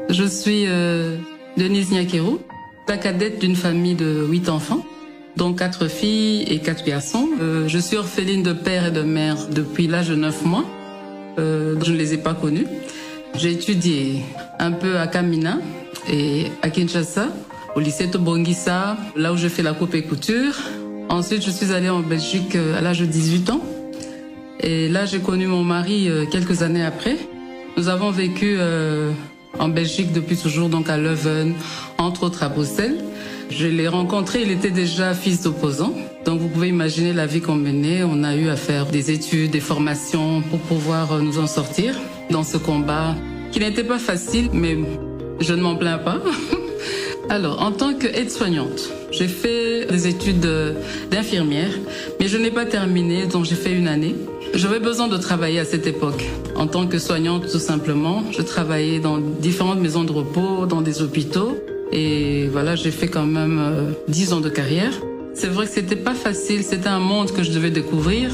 Je suis Denise Nyakero, la cadette d'une famille de 8 enfants, dont 4 filles et 4 garçons. Je suis orpheline de père et de mère depuis l'âge de 9 mois. Je ne les ai pas connus. J'ai étudié un peu à Kamina et à Kinshasa, au lycée Tobongisa, là où je fais la coupe et couture. Ensuite, je suis allée en Belgique à l'âge de 18 ans. Et là, j'ai connu mon mari quelques années après. Nous avons vécu en Belgique depuis toujours, donc à Leuven, entre autres à Bruxelles. Je l'ai rencontré, il était déjà fils d'opposant. Donc vous pouvez imaginer la vie qu'on menait. On a eu à faire des études, des formations pour pouvoir nous en sortir dans ce combat qui n'était pas facile, mais je ne m'en plains pas. Alors, en tant qu'aide-soignante, j'ai fait des études d'infirmière, mais je n'ai pas terminé, donc j'ai fait une année. J'avais besoin de travailler à cette époque. En tant que soignante, tout simplement, je travaillais dans différentes maisons de repos, dans des hôpitaux. Et voilà, j'ai fait quand même 10 ans de carrière. C'est vrai que c'était pas facile, c'était un monde que je devais découvrir.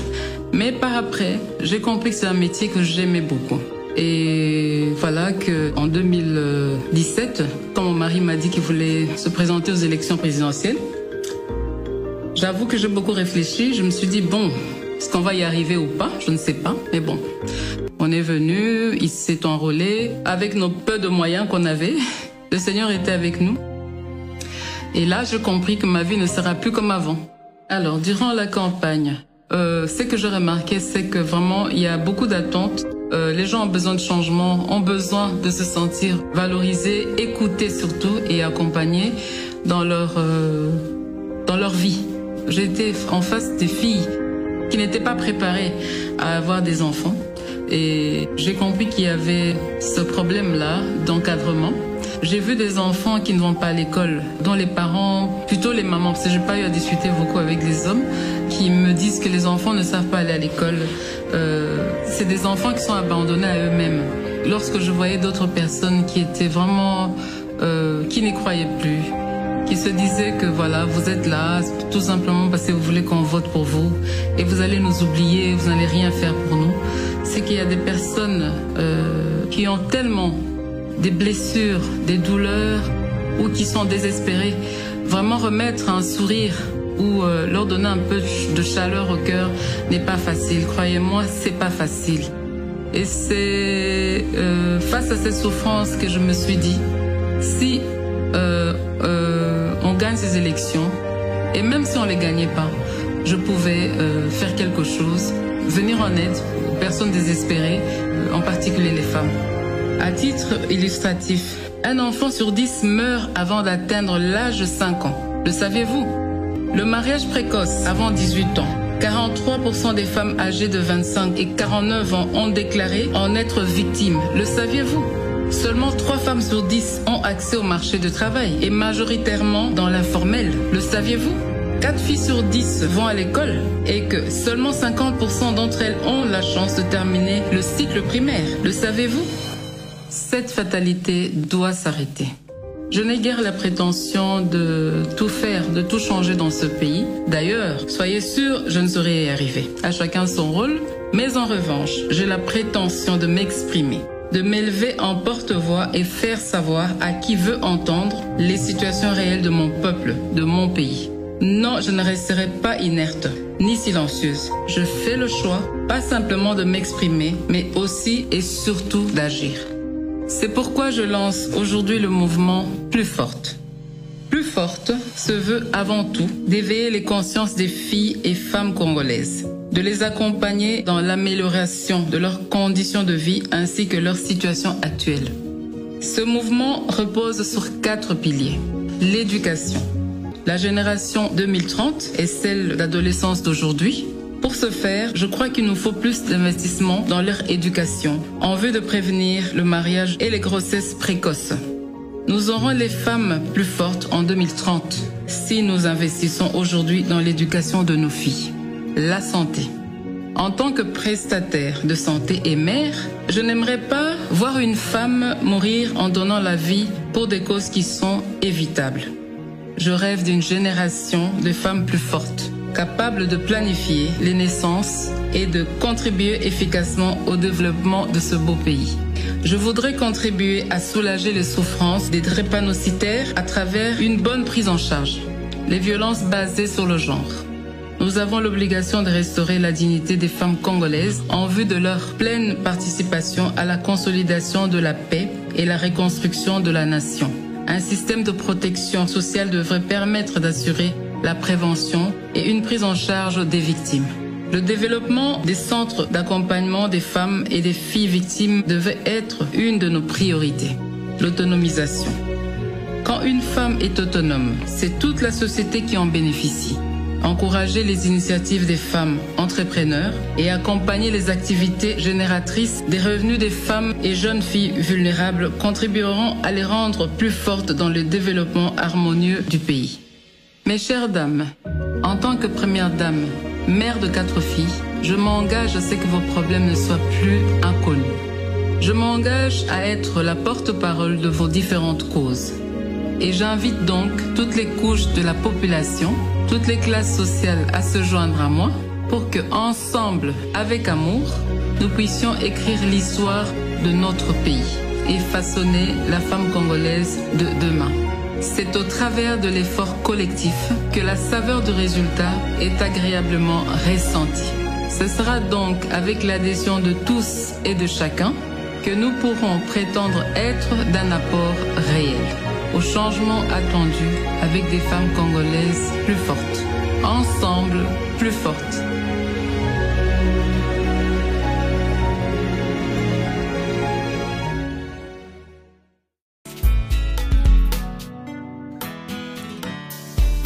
Mais par après, j'ai compris que c'est un métier que j'aimais beaucoup. Et voilà qu'en 2017, quand mon mari m'a dit qu'il voulait se présenter aux élections présidentielles, j'avoue que j'ai beaucoup réfléchi. Je me suis dit, bon, est-ce qu'on va y arriver ou pas? Je ne sais pas, mais bon. On est venu, il s'est enrôlé avec nos peu de moyens qu'on avait. Le Seigneur était avec nous. Et là, j'ai compris que ma vie ne sera plus comme avant. Alors, durant la campagne, ce que j'ai remarqué, c'est que vraiment, il y a beaucoup d'attentes. Les gens ont besoin de changement, ont besoin de se sentir valorisés, écoutés surtout et accompagnés dans leur vie. J'étais en face des filles qui n'étaient pas préparées à avoir des enfants. Et j'ai compris qu'il y avait ce problème-là d'encadrement. J'ai vu des enfants qui ne vont pas à l'école, dont les parents, plutôt les mamans, parce que j'ai pas eu à discuter beaucoup avec les hommes, qui me disent que les enfants ne savent pas aller à l'école. C'est des enfants qui sont abandonnés à eux-mêmes. Lorsque je voyais d'autres personnes qui étaient vraiment, qui n'y croyaient plus, qui se disaient que voilà, vous êtes là tout simplement parce que vous voulez qu'on vote pour vous et vous allez nous oublier, vous n'allez rien faire pour nous. C'est qu'il y a des personnes qui ont tellement des blessures, des douleurs ou qui sont désespérées. Vraiment remettre un sourire ou leur donner un peu de chaleur au cœur n'est pas facile. Croyez-moi, c'est pas facile. Et c'est face à cette souffrance que je me suis dit, si on gagne ces élections, et même si on les gagnait pas, je pouvais faire quelque chose, venir en aide aux personnes désespérées, en particulier les femmes. À titre illustratif, un enfant sur 10 meurt avant d'atteindre l'âge de 5 ans. Le saviez-vous? Le mariage précoce avant 18 ans. 43% des femmes âgées de 25 et 49 ans ont déclaré en être victimes. Le saviez-vous? Seulement 3 femmes sur 10 ont accès au marché du travail et majoritairement dans l'informel. Le saviez-vous? 4 filles sur 10 vont à l'école et que seulement 50% d'entre elles ont la chance de terminer le cycle primaire. Le savez-vous? Cette fatalité doit s'arrêter. Je n'ai guère la prétention de tout faire, de tout changer dans ce pays. D'ailleurs, soyez sûrs, je ne saurais y arriver. À chacun son rôle, mais en revanche, j'ai la prétention de m'exprimer, de m'élever en porte-voix et faire savoir à qui veut entendre les situations réelles de mon peuple, de mon pays. Non, je ne resterai pas inerte, ni silencieuse. Je fais le choix, pas simplement de m'exprimer, mais aussi et surtout d'agir. C'est pourquoi je lance aujourd'hui le mouvement Plus Forte. Plus Forte se veut avant tout d'éveiller les consciences des filles et femmes congolaises, de les accompagner dans l'amélioration de leurs conditions de vie ainsi que leur situation actuelle. Ce mouvement repose sur 4 piliers. L'éducation. La génération 2030 est celle d'adolescence d'aujourd'hui. Pour ce faire, je crois qu'il nous faut plus d'investissement dans leur éducation en vue de prévenir le mariage et les grossesses précoces. Nous aurons les femmes plus fortes en 2030 si nous investissons aujourd'hui dans l'éducation de nos filles. La santé. En tant que prestataire de santé et mère, je n'aimerais pas voir une femme mourir en donnant la vie pour des causes qui sont évitables. Je rêve d'une génération de femmes plus fortes, capables de planifier les naissances et de contribuer efficacement au développement de ce beau pays. Je voudrais contribuer à soulager les souffrances des drépanocytaires à travers une bonne prise en charge. Les violences basées sur le genre. Nous avons l'obligation de restaurer la dignité des femmes congolaises en vue de leur pleine participation à la consolidation de la paix et la reconstruction de la nation. Un système de protection sociale devrait permettre d'assurer la prévention et une prise en charge des victimes. Le développement des centres d'accompagnement des femmes et des filles victimes devait être une de nos priorités. L'autonomisation. Quand une femme est autonome, c'est toute la société qui en bénéficie. Encourager les initiatives des femmes entrepreneurs et accompagner les activités génératrices des revenus des femmes et jeunes filles vulnérables contribueront à les rendre plus fortes dans le développement harmonieux du pays. Mes chères dames, en tant que première dame, mère de 4 filles, je m'engage à ce que vos problèmes ne soient plus inconnus. Je m'engage à être la porte-parole de vos différentes causes. Et j'invite donc toutes les couches de la population, toutes les classes sociales à se joindre à moi pour que, ensemble, avec amour, nous puissions écrire l'histoire de notre pays et façonner la femme congolaise de demain. C'est au travers de l'effort collectif que la saveur du résultat est agréablement ressentie. Ce sera donc avec l'adhésion de tous et de chacun que nous pourrons prétendre être d'un apport réel au changement attendu avec des femmes congolaises plus fortes. Ensemble, plus fortes.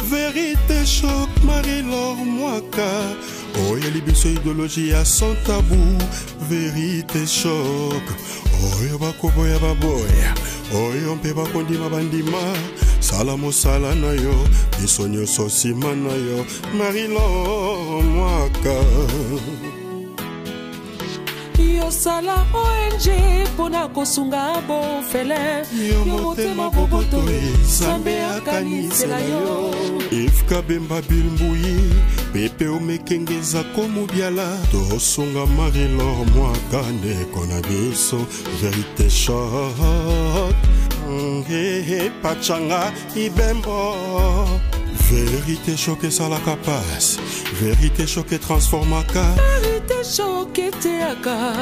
Vérité choc, Marie-Laure Mwaka. Oh, y'a libiso idéologie à sans tabou. Vérité choc. Oh, y'a bakobo y'a baboya. Oh, y'a mpe bakondima bandima. Salamo salana yo. Bisonyo sosima na yo. Marie-Laure Mwaka. Yosala ONG pona kosunga bo fele yo motema boboto sambe akanisela yo Ifka bemba bilmbuyi pepe omekengeza komubiala tosunga Marie-Laure Mwaka kona biso vérité choc pachanga ibembo vérité choc esalaka passe vérité choc transformaka vérité choc eteaka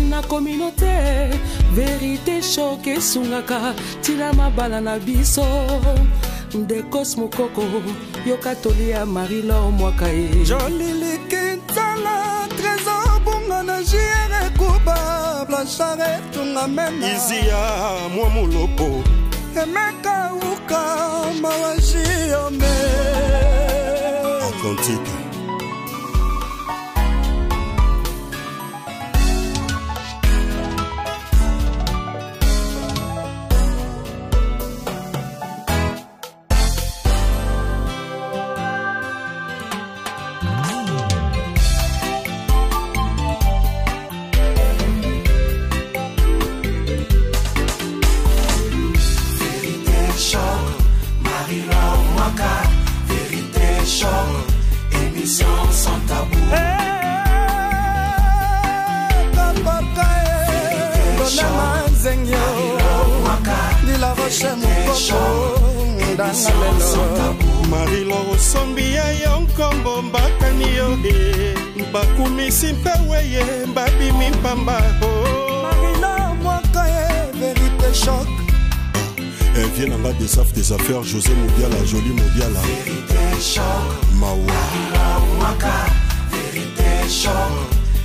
na communauté vérité choc esungaka tina mabala na biso de Cosmo Coco yoka tolia Marie-Laure Mwaka Jolie likintala trésor bunga na jire kuba blanchare tunga mena Izia mwa mulopo Emeka uka mawaji ome Atlantique Marie-Laure sombi ya yonkombo mbakani yo bakumisi mpe weye mbabimi mpamba Marie-Laure Mwaka vérité choc. Elle vient en bas des affaires des affaires José Moubiala, Jolie Moubiala Vérité choc. Mawa Marie-Laure Mwaka vérité choc.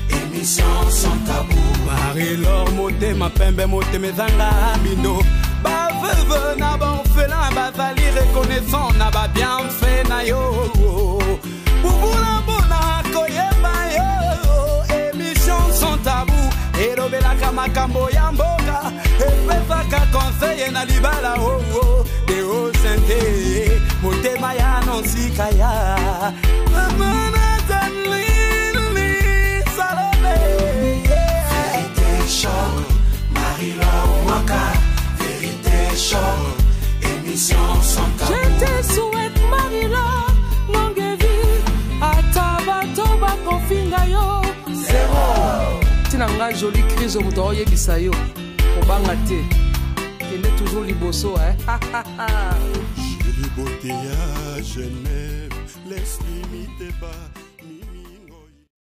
Émission sans tabou. Marie-Laure motema pembe motema ezanga bino baveuve na baorphelin bazali reconnaissant na babienfait na yo bubula mpona koyeba yo émission sans tabou elobelaka makambo ya mboka epesaka conseil na libala de osente motema ya nonsika ya Marie-Laure Mwaka, vérité choc, émission sans tabou. Je te souhaite Marie-Laure, longue vie, atabato bakofinga yo. Zéro. Tinanga jolie crise au muto yebisa yo. kobanga te kende toujours liboso J'ai du beauté à Genève, laisse limiter pas.